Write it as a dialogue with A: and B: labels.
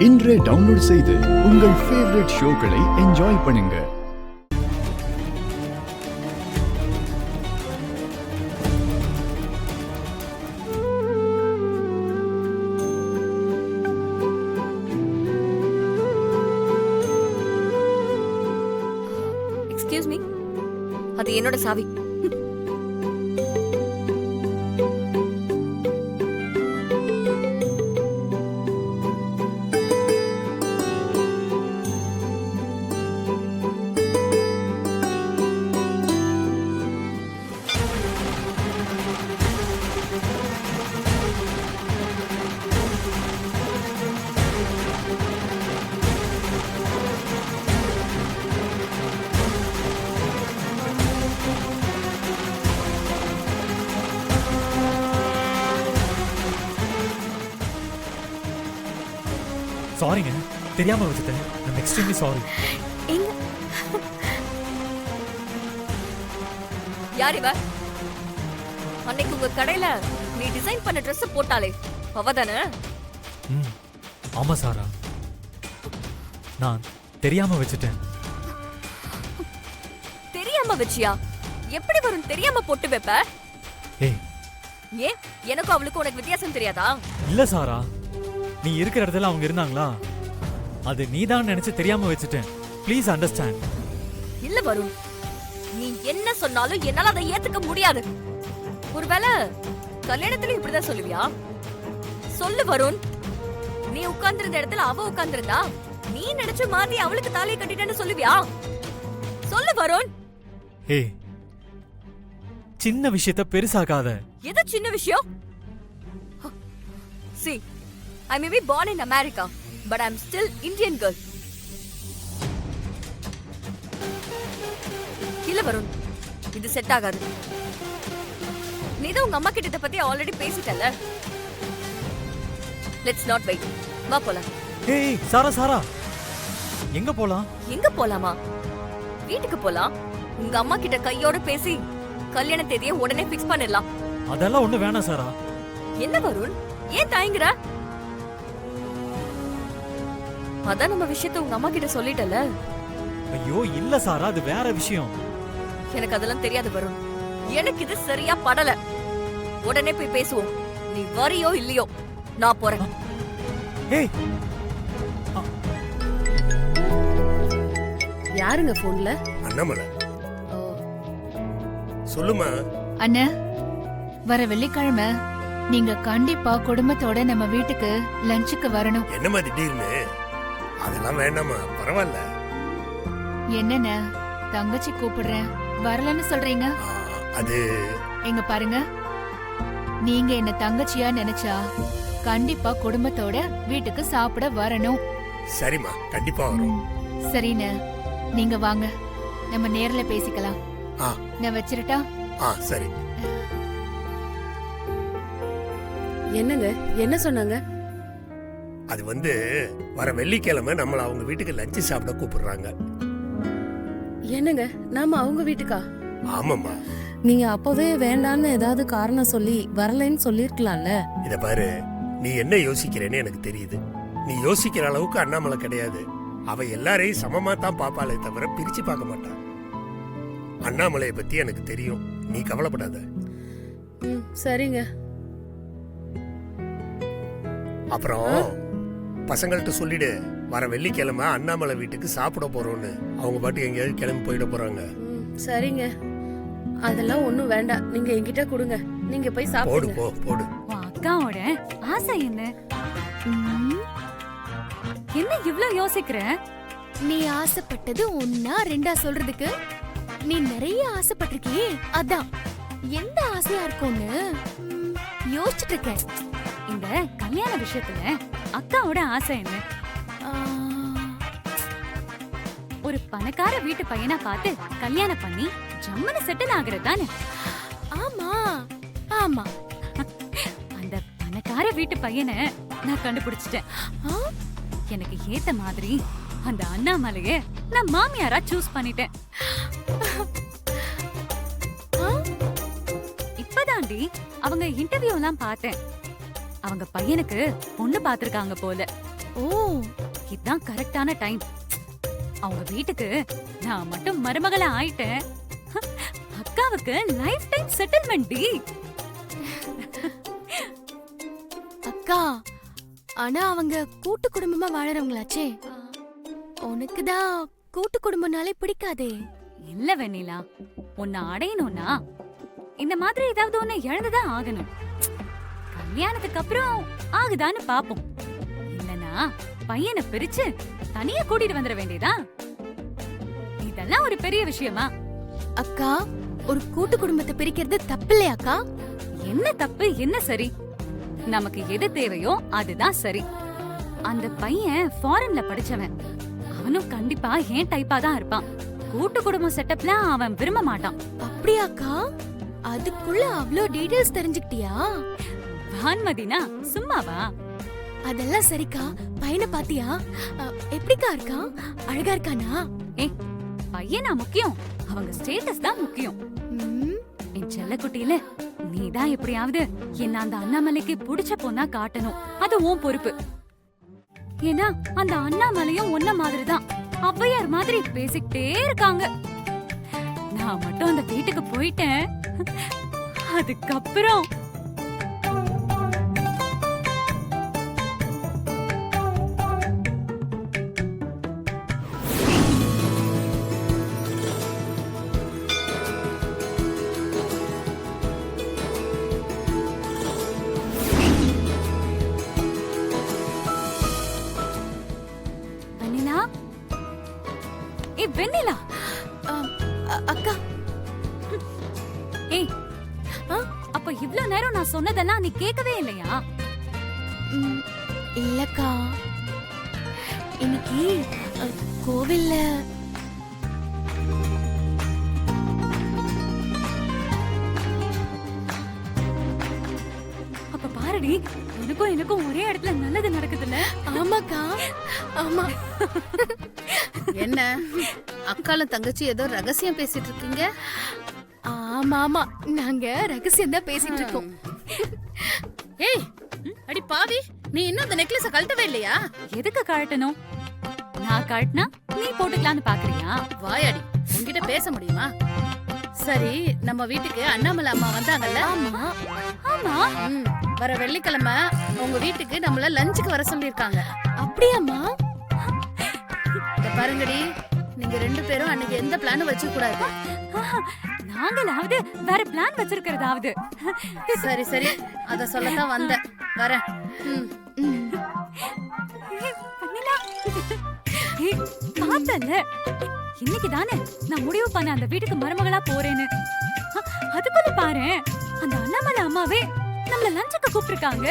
A: இன்றே டவுன்லோட் செய்து உங்கள் ஃபேவரட் ஷோக்களை என்ஜாய் பண்ணுங்க.
B: எக்ஸ்கியூஸ் மீ, அது என்னோட சாவி.
C: சாரிங்க, தெரியாம வச்சுட்டேன். I'm extremely sorry.
B: யார் இவ? அன்னைக்கு உங்க கடையில நீ டிசைன் பண்ண Dress போட்டாலே அவதானே?
C: ஆமா சாரா, நான் தெரியாம வச்சுட்டேன்.
B: தெரியாம வச்சியா? எப்படி வரும் தெரியாம போட்டு வைப்ப?
C: ஏய்,
B: ஏன் எனக்கும் அவளுக்கும் உனக்கு வித்தியாசம் தெரியாதா?
C: இல்ல சாரா, நீ இருக்கிற இடத்துல அவங்க இருந்தாங்களா, அது நீதான் நினைச்சு தெரியாம வச்சுட்டேன். Please understand.
B: இல்ல வருண், நீ என்ன சொன்னாலும் என்னால அதை ஏத்துக்க முடியாது. ஒருவேளை கல்யாணத்துல இப்படிதான் சொல்லுவியா? சொல்லு வருண், நீ உட்கார்ந்திருந்த இடத்துல அவ உட்கார்ந்திருந்தா நீ நினைச்ச மாதிரி அவளுக்கு தாலியை கட்டிட்டேன்னு சொல்லுவியா? சொல்லு வருண்.
C: ஏய், சின்ன விஷயத்தை பெருசாக்காத.
B: எது சின்ன விஷயம்? See, I may be born in America, but I'm still Indian girl. இல்ல வருண், இது செட் ஆகாது. நீதான் உங்க அம்மா கிட்ட இத பத்தி ஆல்ரெடி பேசிட்டல. Let's not wait. வா போலாம்.
C: ஏய் சாரா, சாரா, எங்க போலாம்?
B: எங்க போலாமா? வீட்டுக்கு போலாம். உங்க அம்மா கிட்ட கையோட பேசி கல்யாண தேதியை உடனே ஃபிக்ஸ் பண்ணிடலாம்.
C: அதெல்லாம் ஒண்ணு வேணாம் சாரா.
B: என்ன வருண், ஏன் தயங்குற? அதான் நம்ம விஷயத்தை உங்க அம்மா கிட்ட சொல்லிட்டல.
C: ஐயோ இல்ல சாரா, அது வேற விஷயம்.
B: எனக்கு அதெல்லாம் தெரியாது வருண். எனக்கு இது சரியா படல. உடனே போய் பேசுவோம். நீ வரியோ இல்லையோ நான் போறேன்.
C: ஏய்,
B: யாருங்க போன்ல?
D: அண்ணாமலை. சொல்லுமா.
E: அண்ணா, வர வெள்ளிக்கிழமை நீங்க கண்டிப்பா குடும்பத்தோட நம்ம வீட்டுக்கு லஞ்சுக்கு வரணும்.
D: என்னம்மா திடீர்னு? அதெல்லாம் வேண்டாமா, பரவாயில்ல.
E: என்னண்ணா, தங்கச்சி கூப்பிடுறேன் வரலன்னு சொல்றீங்க?
D: அது
E: எங்க பாருங்க, நீங்க என்ன தங்கச்சியா நினைச்சா கண்டிப்பா குடும்பத்தோட வீட்டுக்கு சாப்பிட வரணும்.
D: சரிம்மா, கண்டிப்பா வரும்.
E: சரிண்ணா, நீங்க வாங்க, நம்ம நேர்ல பேசிக்கலாம். நான் வச்சிரட்டா?
D: சரி.
B: என்னங்க, என்ன சொன்னாங்க?
D: அது வர வெள்ளிக்கிழமை நம்மள அவங்க வீட்டுக்கு லஞ்சு சாப்பிட கூப்பிடுறாங்க.
F: என்னங்க, நாம அவங்க வீட்டுக்கா?
D: ஆமாம்மா.
F: நீங்க அப்பவே வேண்டான்னு ஏதாவது காரணம் சொல்லி வரலைன்னு சொல்லிருக்கலாம்ல.
D: இத பாரு, நீ என்ன யோசிக்கிறேன்னு எனக்கு தெரியுது. நீ யோசிக்கிற அளவுக்கு அண்ணாமலை கிடையாது. அவ எல்லாரையும் சமமா தான் பாப்பாளே தவிர பிரிச்சு பார்க்க மாட்டான். அண்ணாமலையை பத்தி எனக்கு தெரியும், நீ கவலைப்படாத.
F: சரிங்க.
D: அப்புறம் பசங்கள்ட்ட சொல்லிடு, வர வெள்ளிக்கிழமை அண்ணாமலை வீட்டுக்கு சாப்பிட போறோம்னு. அவங்க பாட்டு எங்கேயாவது கிளம்பி போயிட போறாங்க.
F: சரிங்க, அதெல்லாம் ஒண்ணும் வேண்டாம். நீங்க என்கிட்ட கொடுங்க, நீங்க போய் சாப்பிடுங்க.
D: போடு போடு.
G: அக்காவோட ஆசை என்ன? என்ன இவ்ளோ யோசிக்கிற?
H: நீ ஆசைப்பட்டது ஒன்னா ரெண்டா சொல்றதுக்கு நீ நிறைய ஆசைப்பட்டிருக்கியே, அதான் எந்த ஆசையா இருக்கும்னு யோசிச்சுட்டு இருக்கேன்.
G: இந்த கல்யாண விஷயத்துல அக்காவோட ஆசை என்ன? ஒரு பணக்கார வீட்டு பையனா பார்த்து கல்யாணம் பண்ணி ஜம்மன செட்டில் ஆகுறது தானே?
H: ஆமா ஆமா.
G: அந்த பணக்கார வீட்டு பையனை நான் கண்டுபிடிச்சிட்டேன். எனக்கு ஏத்த மாதிரி அந்த அண்ணாமலைய நான் மாமியாரா சூஸ் பண்ணிட்டேன். இப்பதாண்டி அவங்க இன்டர்வியூ எல்லாம் பார்த்தேன். அவங்க பையனுக்கு பொண்ணு பாத்திருக்காங்க போல.
H: ஓ
G: இதான் கரெக்டான டைம். அவங்க வீட்டுக்கு நான் மட்டும் மருமகளா ஆயிட்டேன். அக்காவுக்கு லைஃப் டைம் செட்டில்மெண்ட் டி.
H: அக்கா, ஆனா அவங்க கூட்டு குடும்பமா வாழறவங்களாச்சே. உனக்கு தான் கூட்டு குடும்பம்னாலே பிடிக்காதே.
G: இல்ல வெண்ணிலா, உன்னை அடையணும்னா இந்த மாதிரி ஏதாவது ஒண்ணு இழந்துதான் ஆகணும். கல்யாணத்துக்கு அப்புறம் ஆகுதான்னு பாப்போம். இல்லனா பையனை பிரிச்சு தனியா கூட்டிட்டு வந்துட வேண்டியதா. இதெல்லாம் ஒரு பெரிய விஷயமா?
H: அக்கா, ஒரு கூட்டு குடும்பத்தை பிரிக்கிறது தப்பு இல்லையாக்கா?
G: என்ன தப்பு என்ன சரி? நமக்கு எது தேவையோ அதுதான் சரி. அந்த பையன் ஃபாரின்ல படிச்சவன். அவனும் கண்டிப்பா ஏன் டைப்பா தான் இருப்பான். கூட்டு குடும்பம் செட்டப்ல அவன் விரும்ப மாட்டான்.
H: அப்படியாக்கா? அதுக்குள்ள அவ்ளோ டீடைல்ஸ் தெரிஞ்சுக்கிட்டியா?
G: வான்மதினா சும்மாவா?
H: அதெல்லாம் சரிக்கா. பையனை பாத்தியா? எப்படிக்கா இருக்கான்? அழகா இருக்கானா?
G: ஏய், பையனா முக்கியம், அவங்க ஸ்டேட்டஸ் தான் முக்கியம்.
H: ம்,
G: என் செல்லக்குட்டியில நீதான் எப்படியாவது என்ன அந்த அண்ணாமலைக்கு புடிச்ச பொண்ணா காட்டணும். அது உன் பொறுப்பு. ஏன்னா அந்த அண்ணாமலையும் ஒன்ன மாதிரிதான் ஔவையார் மாதிரி பேசிக்கிட்டே இருக்காங்க. நான் மட்டும் அந்த வீட்டுக்கு போயிட்டேன், அதுக்கப்புறம் வெண்ணிலா, ஏய் வெண்ணிலா,
H: அக்கா.
G: ஏய் அப்ப இவ்ளோ நேரம் நான் சொன்னதெல்லாம் நீ கேட்கவே இல்லையா?
H: ம், இல்லக்கா, இன்னைக்கு கோவில்ல
G: அப்ப பாருடி, எனக்கும் ஒரே இடத்துல நல்லது நடக்குதுல்ல?
H: ஆமாக்கா, ஆமா.
F: என்ன அக்காலும் தங்கச்சி ஏதோ ரகசியம் பேசிட்டு இருக்கீங்க?
H: ஆமா ஆமா, நாங்க ரகசியம் தான் பேசிட்டு இருக்கோம்.
F: ஏய் அடி பாவி, நீ இன்னும் அந்த நெக்லஸ கழட்டவே இல்லையா?
G: எதுக்கு கழட்டணும்? நான் கழட்டினா நீ போட்டுக்கலான்னு பாக்குறியா?
F: வாயாடி, உன்கிட்ட பேச முடியுமா? சரி, நம்ம வீட்டுக்கு அண்ணாமலை அம்மா வந்தாங்கல்ல?
H: ஆமா.
G: ஆமா,
F: ம், வர வெள்ளிக்கிழமை உங்க வீட்டுக்கு நம்மள லஞ்சுக்கு வர சொல்லிருக்காங்க.
H: அப்படியாம்மா?
F: இத பாருங்கடி, நீங்க 2 பேரும் அன்னைக்கு எந்த பிளானும் வச்சுக்க கூடாது.
G: நாங்களாவது வேற பிளான் வச்சிருக்கிறதாவது.
F: சரி சரி, அத சொல்லத்தான் வந்தேன். வரேன். ம்.
H: ம்,
G: பார்த்தல, இன்னைக்கு தானே நான் முடிவு பண்ண அந்த வீட்டுக்கு மருமகளா போறேன்னு. அதுக்குள்ள பாரு, அந்த அண்ணாமலை அம்மாவே நம்மள லஞ்சுக்கு கூப்பிட்டுருக்காங்க.